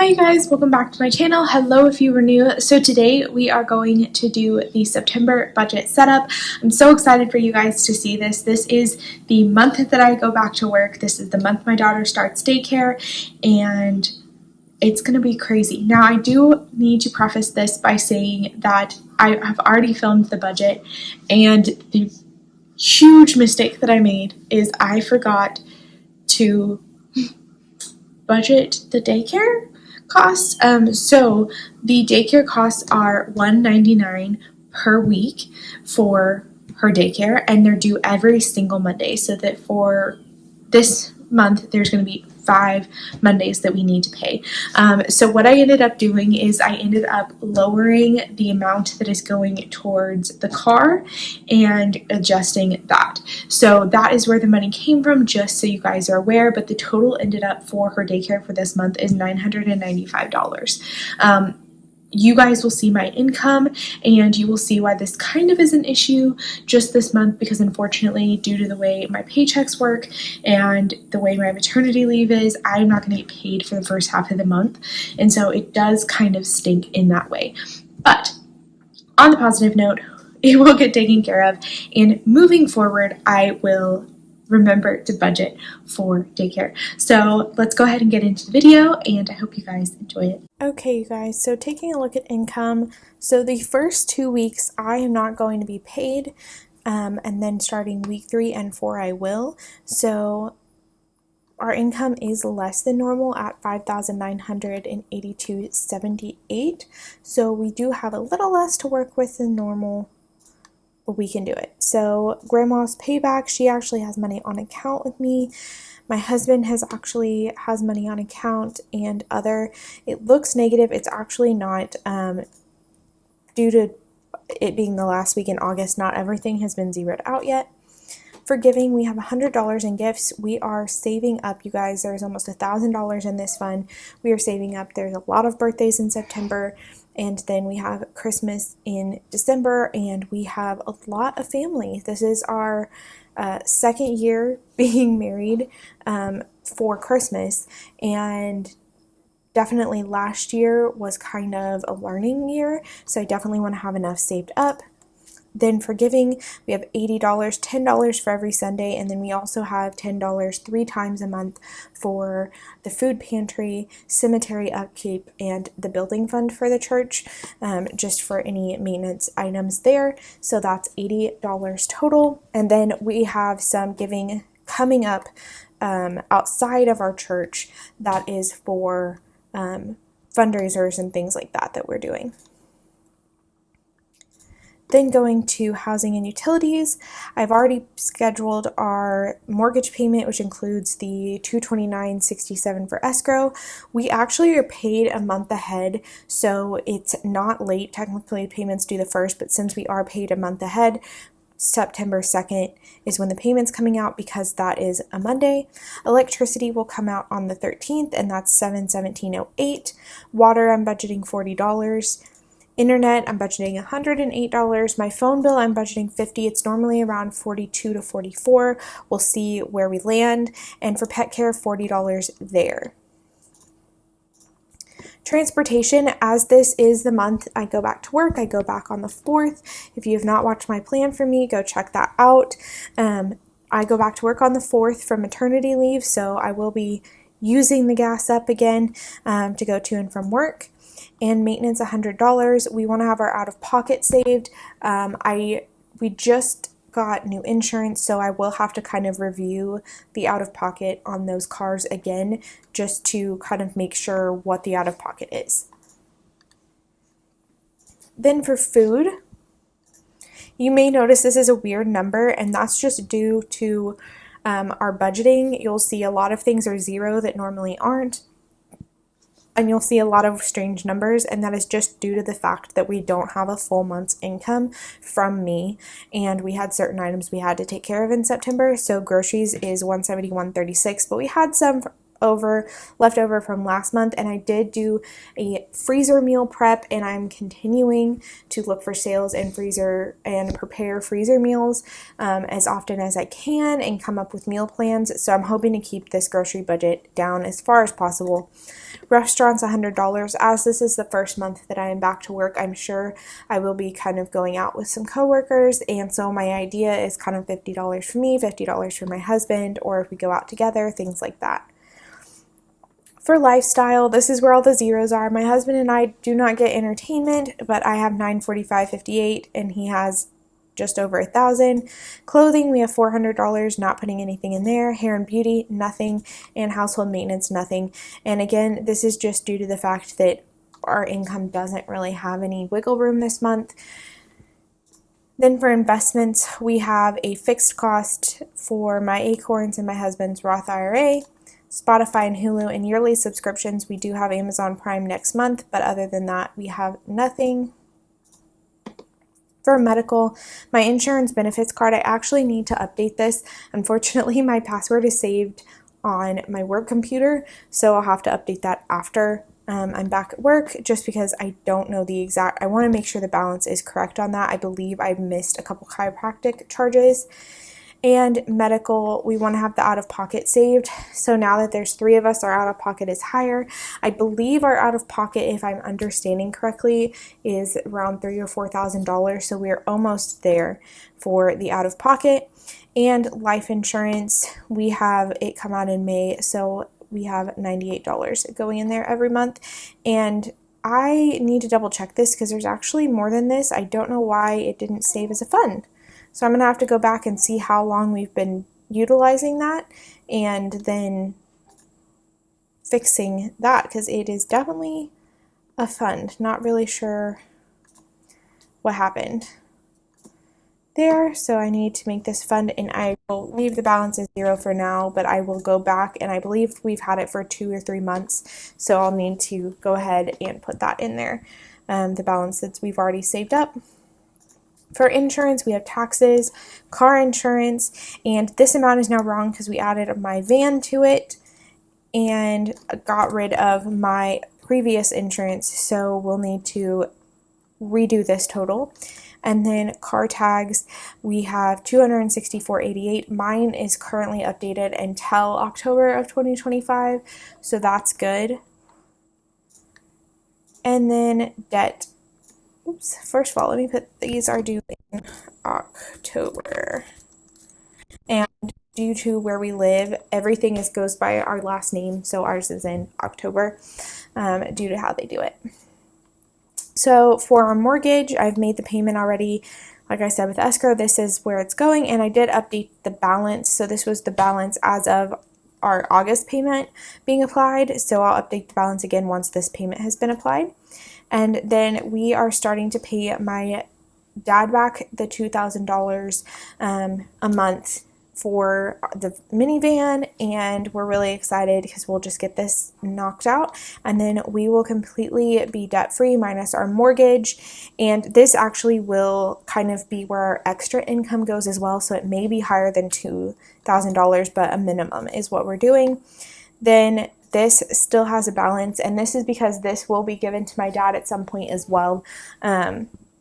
Hi you guys, welcome back to my channel. Hello if you were new. So today we are going to do the September budget setup. I'm so excited for you guys to see this. This is the month that I go back to work. This is the month my daughter starts daycare, and it's going to be crazy. Now I do need to preface this by saying that I have already filmed the budget, and the huge mistake that I made is I forgot to budget the daycare costs. So the daycare costs are $199 per week for her daycare, and they're due every single Monday. So that for this month, there's going to be 5 Mondays that we need to pay. So what I ended up doing is I ended up lowering the amount that is going towards the car and adjusting that. So that is where the money came from, just so you guys are aware. But the total ended up for her daycare for this month is $995. You guys will see my income, and you will see why this kind of is an issue just this month, because unfortunately, due to the way my paychecks work and the way my maternity leave is, I'm not going to get paid for the first half of the month, and so it does kind of stink in that way. But on the positive note, it will get taken care of, and moving forward, I will remember to budget for daycare. So let's go ahead and get into the video, and I hope you guys enjoy it. Okay, you guys, so taking a look at income. So the first 2 weeks I am not going to be paid, and then starting week 3 and 4 I will. So our income is less than normal at $5,982.78. So we do have a little less to work with than normal, but we can do it. So grandma's payback, she actually has money on account with me. My husband has money on account, and other, it looks negative. It's actually not, due to it being the last week in August, not everything has been zeroed out yet. For giving, we have $100 in gifts. We are saving up, you guys. There's almost $1,000 in this fund. We are saving up. There's a lot of birthdays in September, and then we have Christmas in December, and we have a lot of family. This is our second year being married for Christmas, and definitely last year was kind of a learning year, so I definitely want to have enough saved up. Then for giving, we have $80, $10 for every Sunday, and then we also have $10 3 times a month for the food pantry, cemetery upkeep, and the building fund for the church, just for any maintenance items there. So that's $80 total. And then we have some giving coming up outside of our church that is for fundraisers and things like that we're doing. Then going to housing and utilities, I've already scheduled our mortgage payment, which includes the $229.67 for escrow. We actually are paid a month ahead, so it's not late. Technically, payments due the 1st, but since we are paid a month ahead, September 2nd is when the payment's coming out, because that is a Monday. Electricity will come out on the 13th, and that's $717.08. Water, I'm budgeting $40. Internet, I'm budgeting $108. My phone bill, I'm budgeting $50. It's normally around $42 to $44. We'll see where we land. And for pet care, $40 there. Transportation, as this is the month I go back to work, I go back on the 4th. If you have not watched my plan for me, go check that out. I go back to work on the 4th from maternity leave, so I will be using the gas up again to go to and from work. And maintenance, $100. We want to have our out-of-pocket saved. We just got new insurance, so I will have to kind of review the out-of-pocket on those cars again, just to kind of make sure what the out-of-pocket is. Then for food, you may notice this is a weird number, and that's just due to our budgeting. You'll see a lot of things are zero that normally aren't, and you'll see a lot of strange numbers, and that is just due to the fact that we don't have a full month's income from me, and we had certain items we had to take care of in September. So groceries is $171.36, but we had some left over from last month, and I did do a freezer meal prep, and I'm continuing to look for sales and prepare freezer meals as often as I can and come up with meal plans. So I'm hoping to keep this grocery budget down as far as possible. Restaurants $100. As this is the first month that I am back to work, I'm sure I will be kind of going out with some coworkers, and so my idea is kind of $50 for me, $50 for my husband, or if we go out together, things like that. For lifestyle, this is where all the zeros are. My husband and I do not get entertainment, but I have $945.58 and he has just over 1,000. Clothing, we have $400, not putting anything in there. Hair and beauty, nothing. And household maintenance, nothing. And again, this is just due to the fact that our income doesn't really have any wiggle room this month. Then for investments, we have a fixed cost for my Acorns and my husband's Roth IRA, Spotify and Hulu, and yearly subscriptions. We do have Amazon Prime next month, but other than that, we have nothing. For medical, my insurance benefits card, I actually need to update this. Unfortunately, my password is saved on my work computer, so I'll have to update that after I'm back at work, just because I don't know the exact, I want to make sure the balance is correct on that. I believe I missed a couple chiropractic charges. And medical, we want to have the out-of-pocket saved. So now that there's 3 of us, our out-of-pocket is higher. I believe our out-of-pocket, if I'm understanding correctly, is around $3,000 or $4,000. So we're almost there for the out-of-pocket. And life insurance, we have it come out in May, so we have $98 going in there every month. And I need to double check this because there's actually more than this. I don't know why it didn't save as a fund. So I'm going to have to go back and see how long we've been utilizing that and then fixing that, because it is definitely a fund. Not really sure what happened there. So I need to make this fund, and I will leave the balance as 0 for now, but I will go back, and I believe we've had it for 2 or 3 months. So I'll need to go ahead and put that in there, the balance that we've already saved up. For insurance, we have taxes, car insurance, and this amount is now wrong because we added my van to it and got rid of my previous insurance, so we'll need to redo this total. And then car tags, we have $264.88. Mine is currently updated until October of 2025, so that's good. And then debt. Oops, first of all, let me put these are due in October. And due to where we live, everything goes by our last name, so ours is in October, due to how they do it. So for our mortgage, I've made the payment already. Like I said, with escrow, this is where it's going, and I did update the balance. So this was the balance as of our August payment being applied. So I'll update the balance again once this payment has been applied. And then we are starting to pay my dad back the $2,000 a month for the minivan, and we're really excited because we'll just get this knocked out, and then we will completely be debt-free minus our mortgage. And this actually will kind of be where our extra income goes as well, so it may be higher than $2,000, but a minimum is what we're doing. Then this still has a balance, and this is because this will be given to my dad at some point as well.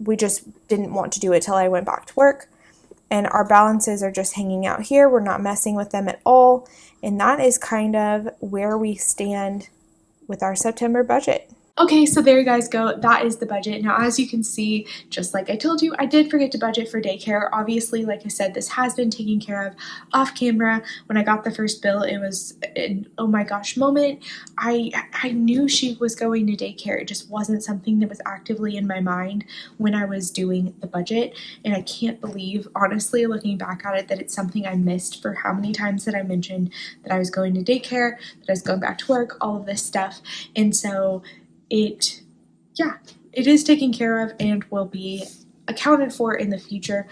We just didn't want to do it till I went back to work. And our balances are just hanging out here. We're not messing with them at all. And that is kind of where we stand with our September budget. Okay, so there you guys go. That is the budget. Now, as you can see, just like I told you, I did forget to budget for daycare. Obviously, like I said, this has been taken care of off camera. When I got the first bill, it was an oh my gosh moment. I knew she was going to daycare. It just wasn't something that was actively in my mind when I was doing the budget. And I can't believe, honestly, looking back at it, that it's something I missed for how many times that I mentioned that I was going to daycare, that I was going back to work, all of this stuff. And so it is taken care of and will be accounted for in the future.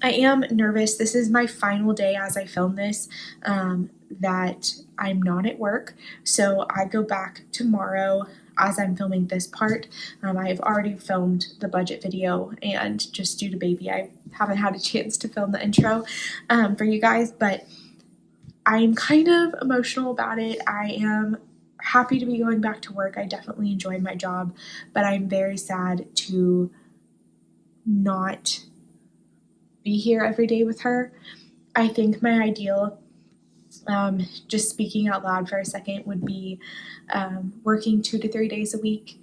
I am nervous. This is my final day as I film this, that I'm not at work. So I go back tomorrow as I'm filming this part. I have already filmed the budget video, and just due to baby, I haven't had a chance to film the intro for you guys, but I'm kind of emotional about it. I am happy to be going back to work. I definitely enjoy my job, but I'm very sad to not be here every day with her. I think my ideal just speaking out loud for a second, would be working 2 to 3 days a week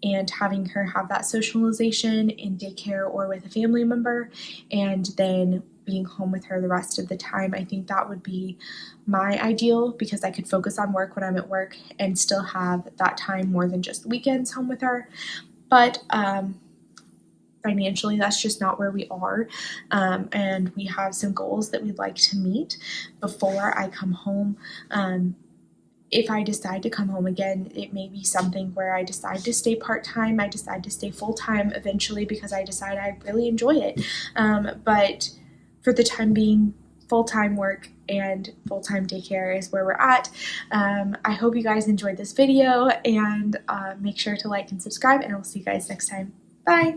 and having her have that socialization in daycare or with a family member, and then being home with her the rest of the time. I think that would be my ideal, because I could focus on work when I'm at work and still have that time more than just the weekends home with her. But financially, that's just not where we are, and we have some goals that we'd like to meet before I come home. If I decide to come home again, it may be something where I decide to stay part-time, I decide to stay full-time eventually, because I decide I really enjoy it. But for the time being, full-time work and full-time daycare is where we're at. I hope you guys enjoyed this video, and make sure to like and subscribe, and I'll see you guys next time. Bye!